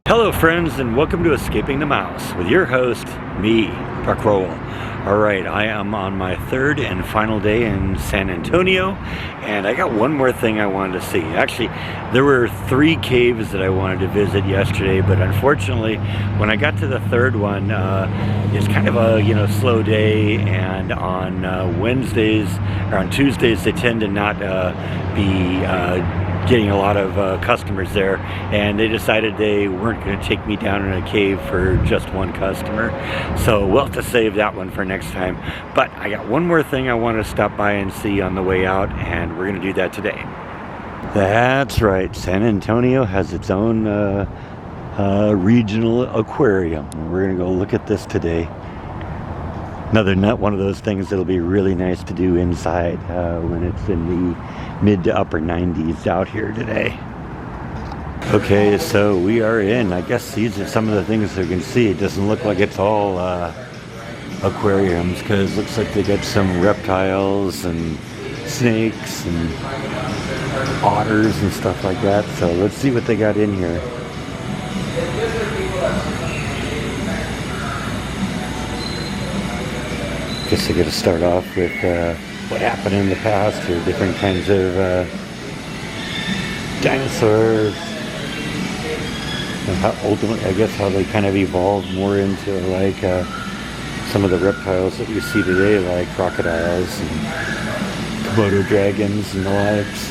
Hello friends, and welcome to Escaping the Mouse with your host, me, Buck Roll. Alright, I am on my third and final day in San Antonio, and I got one more thing I wanted to see. Actually, there were 3 caves that I wanted to visit yesterday, but unfortunately, when I got to the third one, it's kind of a slow day, and on Wednesdays, or on Tuesdays, they tend to not be getting a lot of customers there, and they decided they weren't going to take me down in a cave for just one customer, so we'll have to save that one for next time. But I got one more thing I want to stop by and see on the way out, and we're going to do that today. That's right, San Antonio has its own regional aquarium. We're going to go look at this today. One of those things that'll be really nice to do inside when it's in the mid to upper 90s out here today. Okay, so we are in. I guess these are some of the things you can see. It doesn't look like it's all aquariums, because it looks like they got some reptiles and snakes and otters and stuff like that. So let's see what they got in here. Guess I got to start off with what happened in the past here, different kinds of dinosaurs, and how ultimately, I guess, how they kind of evolved more into like some of the reptiles that we see today, like crocodiles and Komodo dragons and the likes.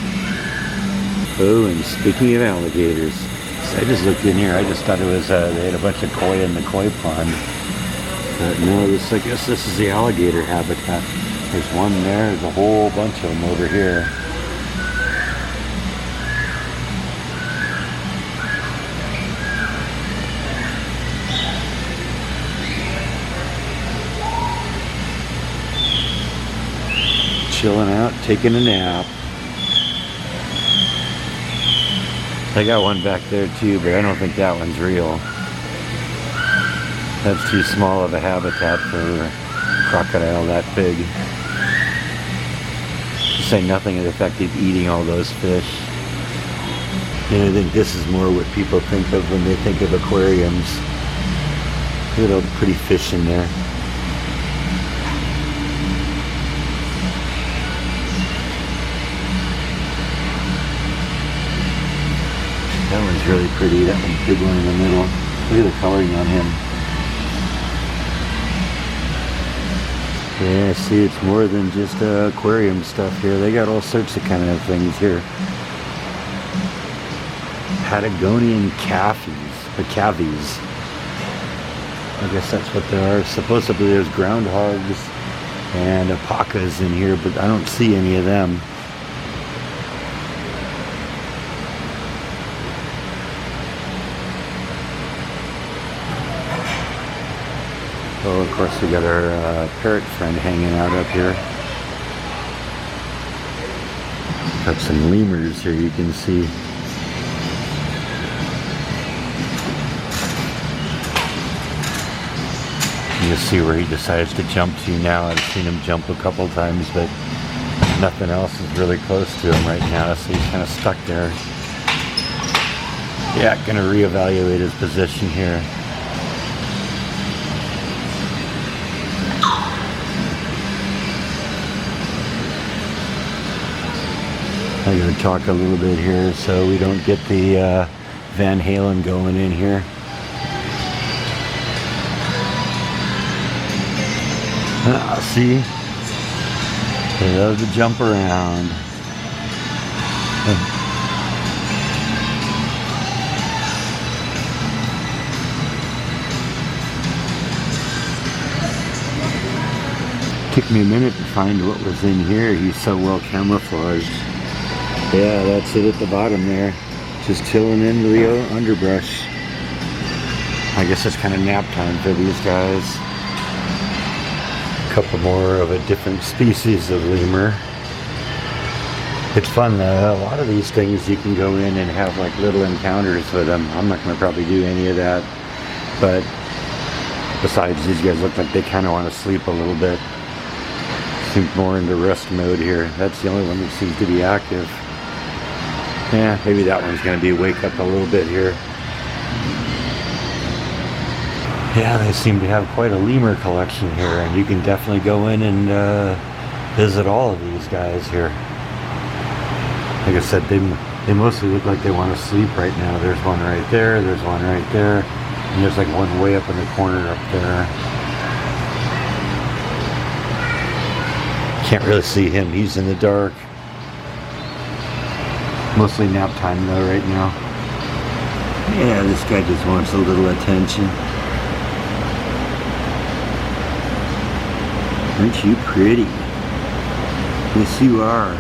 Oh, and speaking of alligators, so I just looked in here. I just thought it was they had a bunch of koi in the koi pond. But no, I guess this is the alligator habitat. There's one there, there's a whole bunch of them over here. Chilling out, taking a nap. I got one back there too, but I don't think that one's real. That's too small of a habitat for a crocodile that big. To say nothing of the fact of eating all those fish. And I think this is more what people think of when they think of aquariums. Look at all the pretty fish in there. That one's really pretty. That one's big one in the middle. Look at the coloring on him. Yeah, see, it's more than just aquarium stuff here. They got all sorts of kind of things here. Patagonian cavies. I guess that's what they are. Supposedly there's groundhogs and alpacas in here, but I don't see any of them. Oh, of course, we got our parrot friend hanging out up here. Got some lemurs here, you can see. You'll see where he decides to jump to now. I've seen him jump a couple times, but nothing else is really close to him right now, so he's kind of stuck there. Yeah, gonna reevaluate his position here. I'm going to talk a little bit here so we don't get the Van Halen going in here. See? They love to jump around. Took me a minute to find what was in here. He's so well camouflaged. Yeah, that's it at the bottom there. Just chilling into the underbrush. I guess it's kind of nap time for these guys. A couple more of a different species of lemur. It's fun though. A lot of these things you can go in and have like little encounters with them. I'm not going to probably do any of that. But besides, these guys look like they kind of want to sleep a little bit. Seem more into rest mode here. That's the only one that seems to be active. Yeah, maybe that one's going to be wake up a little bit here. Yeah, they seem to have quite a lemur collection here, and you can definitely go in and visit all of these guys here. Like I said, they mostly look like they want to sleep right now. There's one right there, there's one right there, and there's like one way up in the corner up there. Can't really see him, he's in the dark. Mostly nap time though right now. Yeah, this guy just wants a little attention. Aren't you pretty? Yes, you are.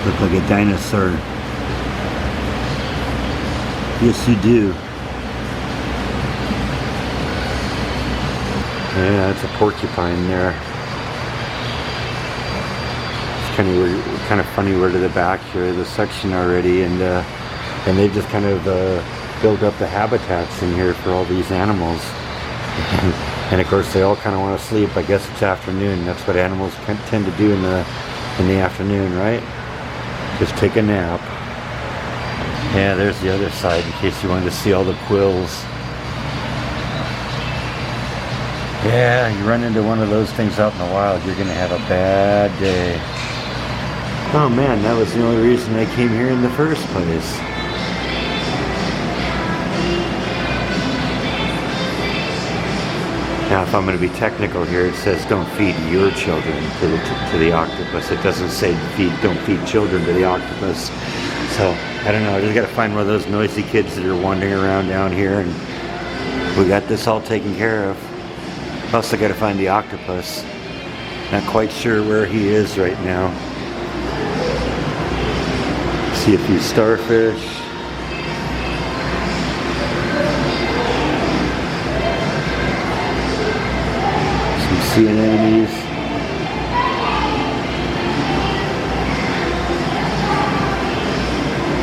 Look like a dinosaur. Yes, you do. Yeah, that's a porcupine there. It's kind of funny. We're to the back here of the section already, and they've just kind of built up the habitats in here for all these animals. And of course, they all kind of want to sleep. I guess it's afternoon. That's what animals tend to do in the afternoon, right? Just take a nap. Yeah, there's the other side in case you wanted to see all the quills. Yeah, you run into one of those things out in the wild, you're gonna have a bad day. Oh man, that was the only reason I came here in the first place. Now, if I'm going to be technical here, it says don't feed your children to the octopus. It doesn't say don't feed children to the octopus. So, I don't know, I just got to find one of those noisy kids that are wandering around down here, and we got this all taken care of. Also got to find the octopus. Not quite sure where he is right now. See a few starfish. Some sea anemones.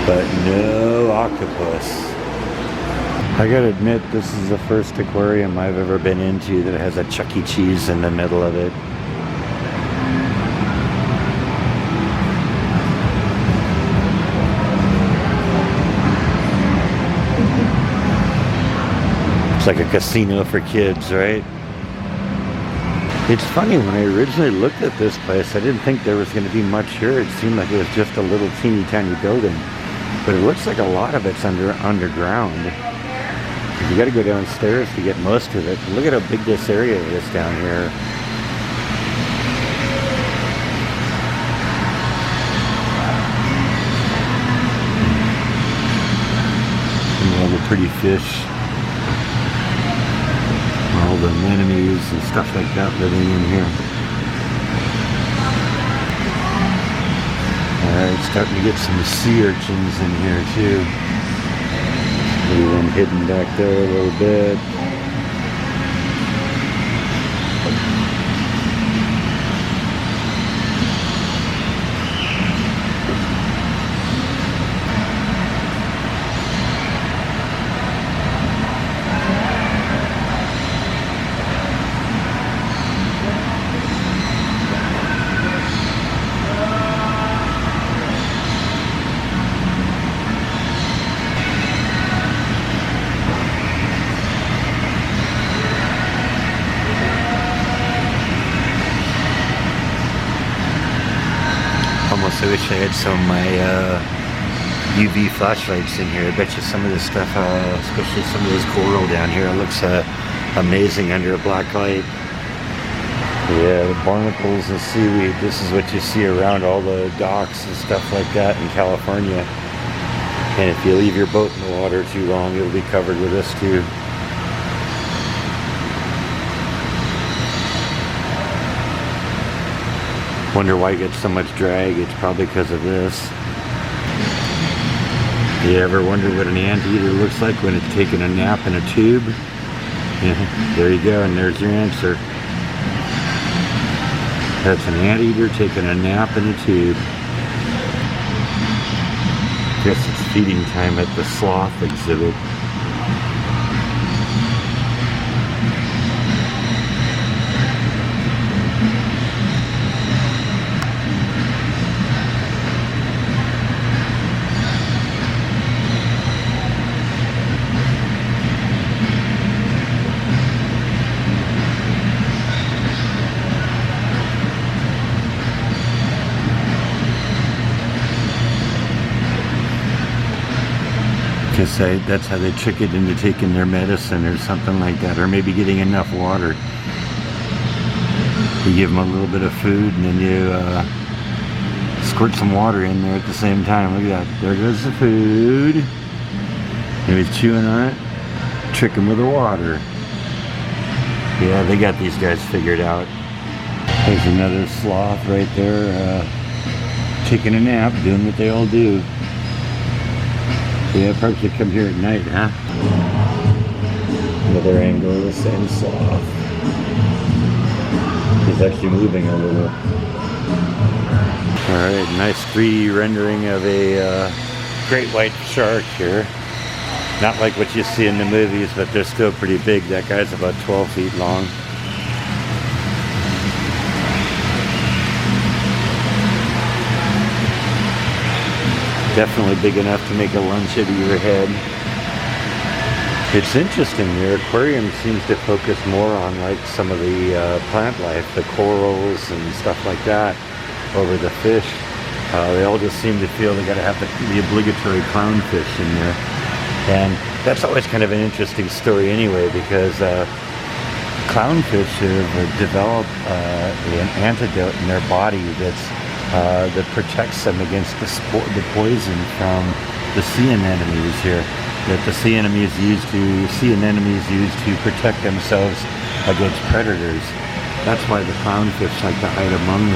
But no octopus. I gotta admit, this is the first aquarium I've ever been into that has a Chuck E. Cheese in the middle of it. It's like a casino for kids, right? It's funny, when I originally looked at this place, I didn't think there was going to be much here. It seemed like it was just a little teeny tiny building. But it looks like a lot of it's underground. You got to go downstairs to get most of it. Look at how big this area is down here. And all the pretty fish. All the anemones and stuff like that living in here. Alright, starting to get some sea urchins in here too. Maybe one hidden back there a little bit. I wish I had some of my UV flashlights in here. I bet you some of this stuff, especially some of this coral down here, looks amazing under a black light. Yeah, the barnacles and seaweed, this is what you see around all the docks and stuff like that in California. And if you leave your boat in the water too long, it'll be covered with this too. Wonder why it gets so much drag. It's probably because of this. You ever wonder what an anteater looks like when it's taking a nap in a tube? Yeah, there you go, and there's your answer. That's an anteater taking a nap in a tube. Guess it's feeding time at the sloth exhibit. Because that's how they trick it into taking their medicine or something like that, or maybe getting enough water. You give them a little bit of food and then you squirt some water in there at the same time. Look at that. There goes the food. And he's chewing on it. Trick him with the water. Yeah, they got these guys figured out. There's another sloth right there, taking a nap, doing what they all do. Yeah, perhaps you come here at night, huh? Another angle of the same sloth. He's actually moving a little. Alright, nice 3D rendering of a great white shark here. Not like what you see in the movies, but they're still pretty big. That guy's about 12 feet long. Definitely big enough to make a lunch out of your head. It's interesting, your aquarium seems to focus more on like some of the plant life, the corals and stuff like that, over the fish. They all just seem to feel they gotta have the obligatory clownfish in there. And that's always kind of an interesting story anyway, because clownfish have developed an antidote in their body that protects them against the poison from the sea anemones here. That the sea anemones use to protect themselves against predators. That's why the clownfish like to hide among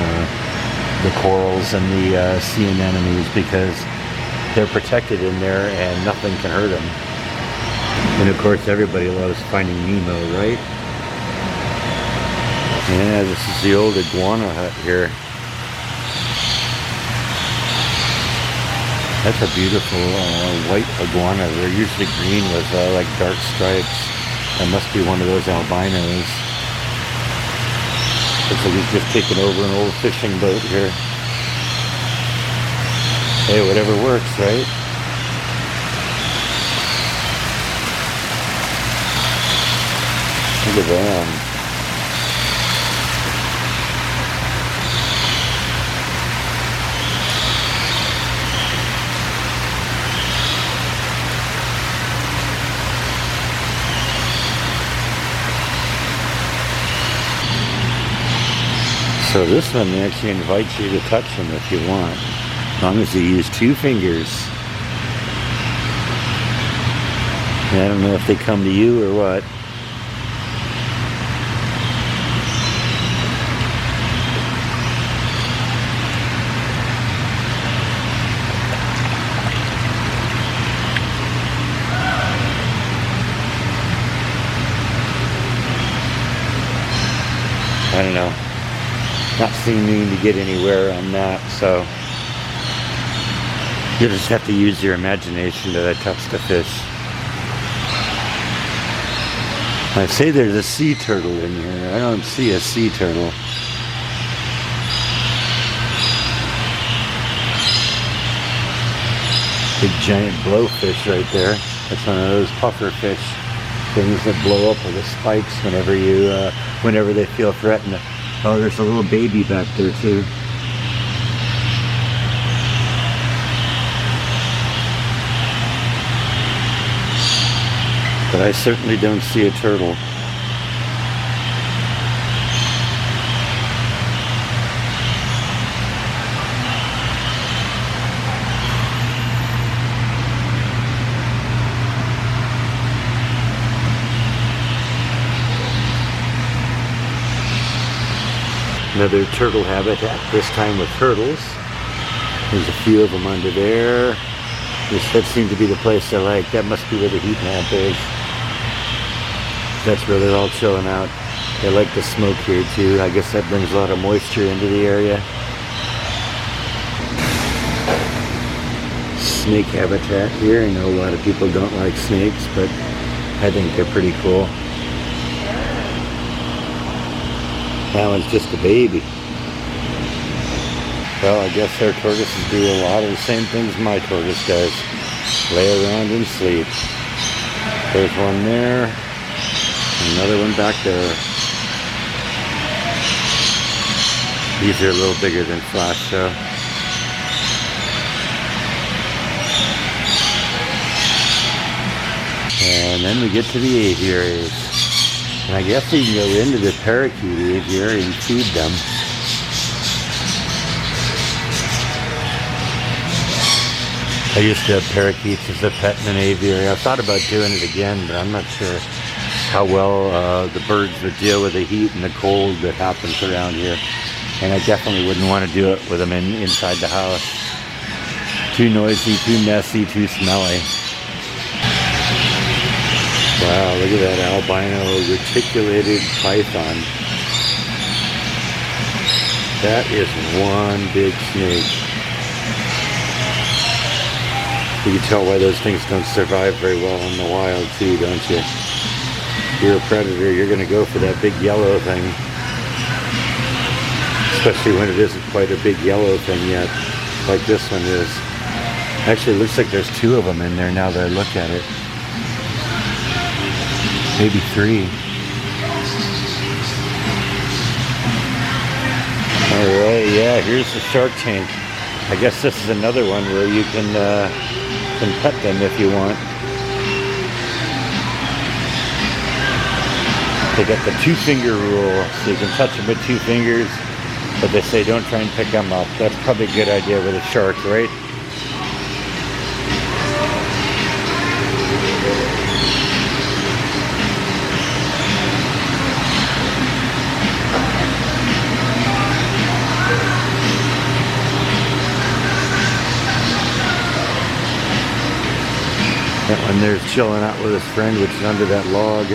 the corals and the sea anemones, because they're protected in there and nothing can hurt them. And of course everybody loves Finding Nemo, right? Yeah, this is the old iguana hut here. That's a beautiful white iguana. They're usually green with like dark stripes. That must be one of those albinos. Looks like he's just taken over an old fishing boat here. Hey, whatever works, right? Look at them. So this one actually invites you to touch them if you want, as long as you use 2 fingers. And I don't know if they come to you or what. I don't know. Not seeming to get anywhere on that, so you just have to use your imagination to touch the fish. I say there's a sea turtle in here. I don't see a sea turtle. Big giant blowfish right there. That's one of those puffer fish things that blow up with the spikes whenever they feel threatened. Oh, there's a little baby back there too. But I certainly don't see a turtle. Another turtle habitat, this time with turtles. There's a few of them under there. That seems to be the place I like. That must be where the heat lamp is. That's where they're all chilling out. They like the smoke here too. I guess that brings a lot of moisture into the area. Snake habitat here. I know a lot of people don't like snakes, but I think they're pretty cool. That one's just a baby. Well, I guess our tortoises do a lot of the same things my tortoise does. Lay around and sleep. There's one there. Another one back there. These are a little bigger than Flash though. And then we get to the aviaries. And I guess you can go into the parakeet aviary and feed them. I used to have parakeets as a pet in an aviary. I thought about doing it again, but I'm not sure how well the birds would deal with the heat and the cold that happens around here. And I definitely wouldn't want to do it with them inside the house. Too noisy, too messy, too smelly. Wow, look at that albino reticulated python. That is one big snake. You can tell why those things don't survive very well in the wild too, don't you? If you're a predator, you're going to go for that big yellow thing. Especially when it isn't quite a big yellow thing yet, like this one is. Actually, it looks like there's two of them in there now that I look at it. Maybe three. Alright, yeah, here's the shark tank. I guess this is another one where you can pet them if you want. They got the 2-finger rule, so you can touch them with 2 fingers, but they say don't try and pick them up. That's probably a good idea with a shark, right? That one there's chilling out with his friend, which is under that log.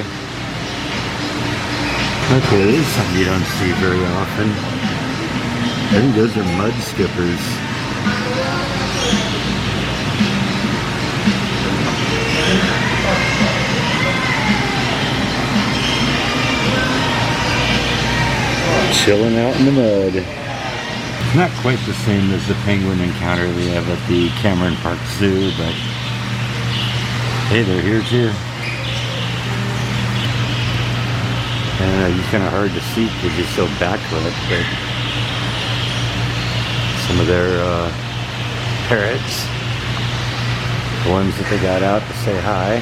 Okay, this is something you don't see very often. I think those are mud skippers. Chilling out in the mud. It's not quite the same as the penguin encounter we have at the Cameron Park Zoo, but hey, they're here too. And it's kind of hard to see because you're so backlit, but some of their parrots, the ones that they got out to say hi.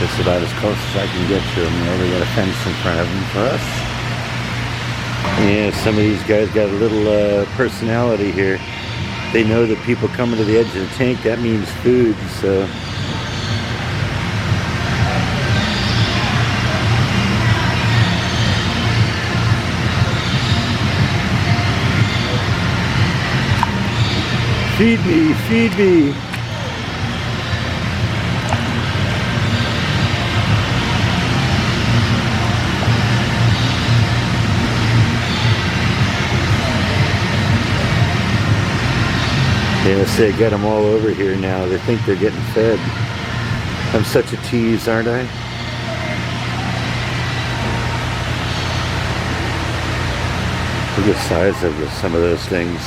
That's about as close as I can get to them. They got a fence in front of them for us. Yeah, some of these guys got a little personality here. They know that people coming to the edge of the tank, that means food, so. Feed me, feed me. Yeah, see, I got them all over here now. They think they're getting fed. I'm such a tease, aren't I? Look at the size of some of those things.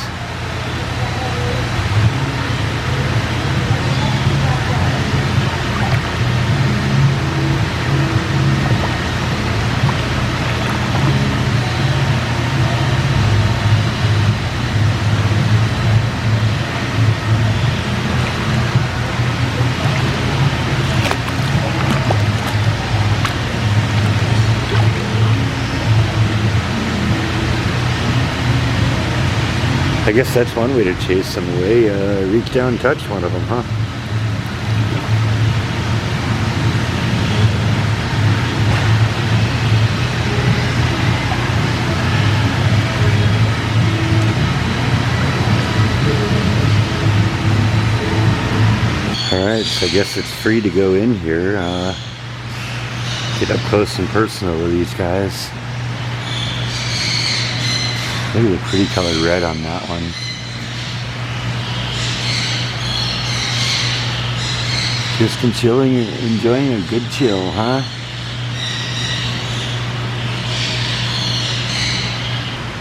I guess that's one way to chase them away. Reach down and touch one of them, huh? Alright, so I guess it's free to go in here. Get up close and personal with these guys. Look at the pretty colored red on that one. Just enjoying a good chill, huh?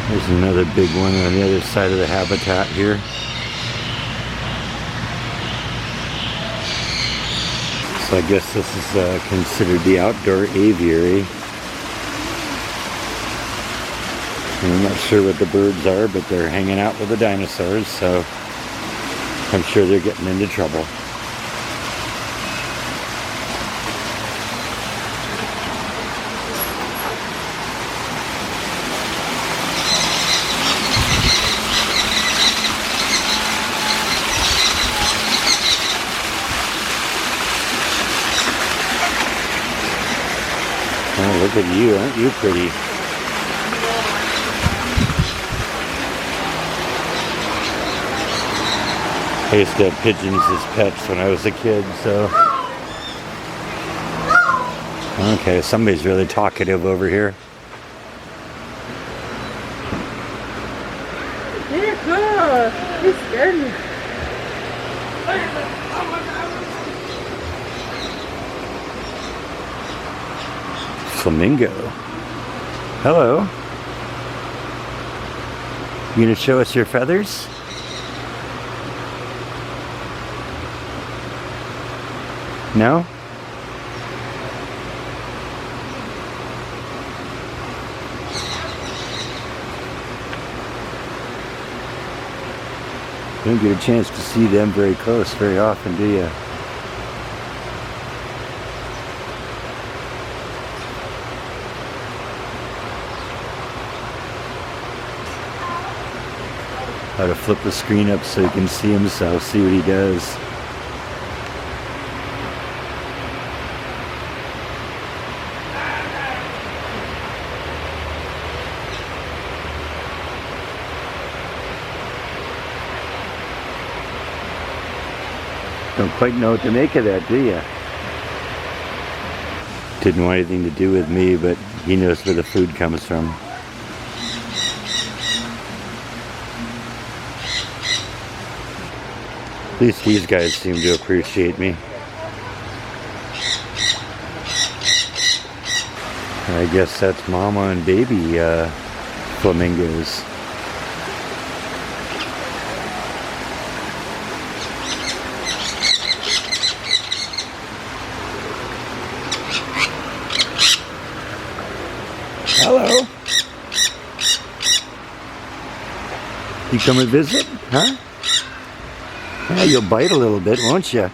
There's another big one on the other side of the habitat here. So I guess this is considered the outdoor aviary. I'm not sure what the birds are, but they're hanging out with the dinosaurs, so I'm sure they're getting into trouble. Oh, look at you, aren't you pretty? I used to have pigeons as pets when I was a kid, so... Okay, somebody's really talkative over here. Here, go! He's scared me. Flamingo. Hello. You gonna show us your feathers? No? You don't get a chance to see them very close very often, do you? How to flip the screen up so you can see himself, see what he does. Don't quite know what to make of that, do you? Didn't want anything to do with me, but he knows where the food comes from. At least these guys seem to appreciate me. I guess that's mama and baby flamingos. Hello. You come and visit, huh? Yeah, you'll bite a little bit, won't you?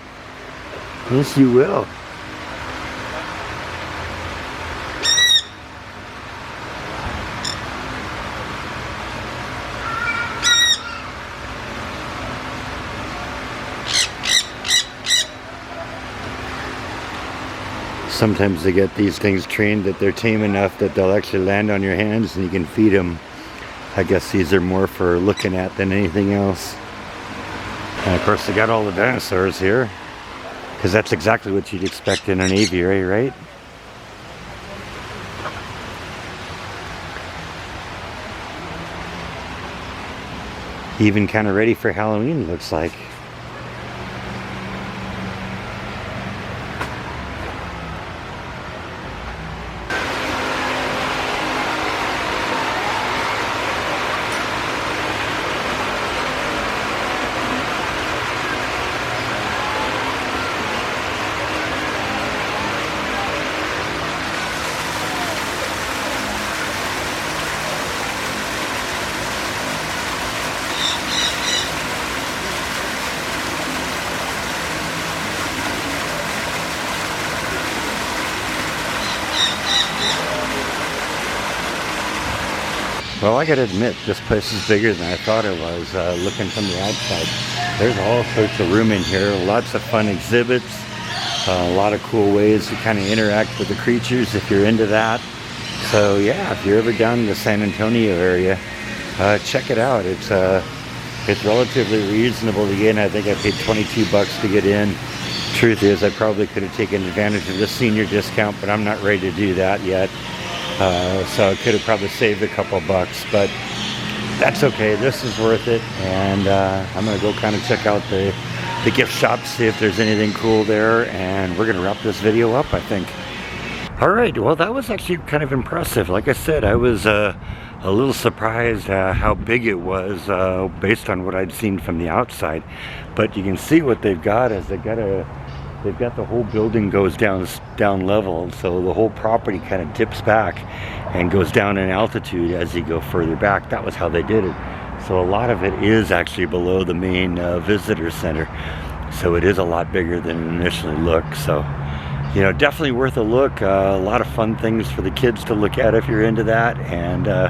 Yes, you will. Sometimes they get these things trained that they're tame enough that they'll actually land on your hands and you can feed them. I guess these are more for looking at than anything else. And of course they got all the dinosaurs here, because that's exactly what you'd expect in an aviary, right? Even kind of ready for Halloween, looks like. Well, I gotta admit, this place is bigger than I thought it was, looking from the outside. There's all sorts of room in here, lots of fun exhibits, a lot of cool ways to kind of interact with the creatures if you're into that. So yeah, if you're ever down in the San Antonio area, check it out. It's relatively reasonable to get in. I think I paid 22 bucks to get in. Truth is, I probably could have taken advantage of the senior discount, but I'm not ready to do that yet. So I could have probably saved a couple bucks, but that's okay. This is worth it, and I'm gonna go kind of check out the gift shop, see if there's anything cool there, and we're gonna wrap this video up, I think. All right, well, that was actually kind of impressive. Like I said, I was a little surprised how big it was based on what I'd seen from the outside, but you can see what they've got is they've got a they've got the whole building goes down level, so the whole property kind of dips back and goes down in altitude as you go further back. That was how they did it. So a lot of it is actually below the main visitor center. So it is a lot bigger than it initially looked. So, you know, definitely worth a look. A lot of fun things for the kids to look at if you're into that. And I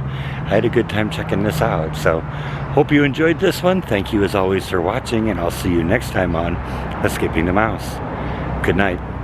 had a good time checking this out. So hope you enjoyed this one. Thank you as always for watching, and I'll see you next time on Escaping the Mouse. Good night.